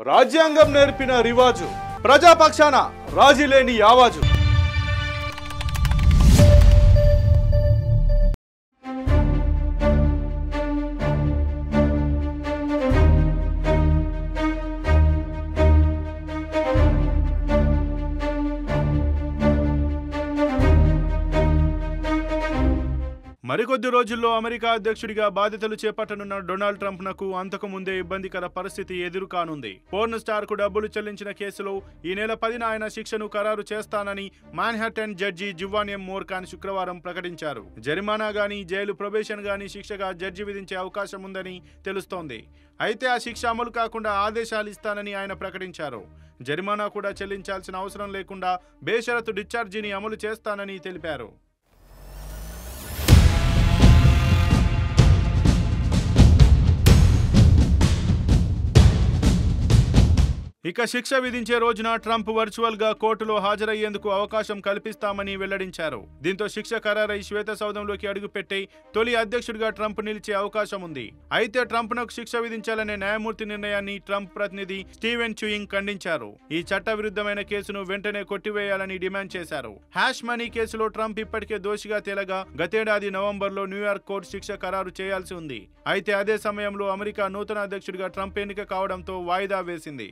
రాజ్యాంగం నేర్పిన రివాజు ప్రజాపక్షాన రాజీ లేని ఆవాజు. మరికొద్ది రోజుల్లో అమెరికా అధ్యక్షుడిగా బాధ్యతలు చేపట్టనున్న డొనాల్డ్ ట్రంప్ నకు అంతకు ముందే ఇబ్బందికర పరిస్థితి ఎదురు కానుంది. పోర్న్ స్టార్ కు డబ్బులు చెల్లించిన కేసులో ఈ నెల 10న ఆయన శిక్షను ఖరారు చేస్తానని మాన్హాటన్ జడ్జి జువాన్ ఎం మోర్కాన్ శుక్రవారం ప్రకటించారు. జరిమానా గానీ జైలు ప్రొబేషన్ గానీ శిక్షగా జడ్జి విధించే అవకాశం ఉందని తెలుస్తోంది. అయితే ఆ శిక్ష అమలు కాకుండా ఆదేశాలు ఇస్తానని ఆయన ప్రకటించారు. జరిమానా కూడా చెల్లించాల్సిన అవసరం లేకుండా బేషరతు డిశ్చార్జిని అమలు చేస్తానని తెలిపారు. ఇక శిక్ష విధించే రోజున ట్రంప్ వర్చువల్ గా కోర్టులో హాజరయ్యేందుకు అవకాశం కల్పిస్తామని వెల్లడించారు. దీంతో శిక్ష ఖరారై శ్వేత సౌధంలోకి అడుగుపెట్టి తొలి అధ్యక్షుడిగా ట్రంప్ నిలిచే అవకాశం ఉంది. అయితే ట్రంప్ నకు శిక్ష విధించాలనే న్యాయమూర్తి నిర్ణయాన్ని ట్రంప్ ప్రతినిధి స్టీవెన్ చుయింగ్ ఖండించారు. ఈ చట్ట విరుద్ధమైన కేసును వెంటనే కొట్టివేయాలని డిమాండ్ చేశారు. హ్యాష్ మనీ కేసులో ట్రంప్ ఇప్పటికే దోషిగా తేలగా గతేడాది నవంబర్లో న్యూయార్క్ కోర్టు శిక్ష ఖరారు చేయాల్సి ఉంది. అయితే అదే సమయంలో అమెరికా నూతన అధ్యక్షుడిగా ట్రంప్ ఎన్నిక కావడంతో వాయిదా వేసింది.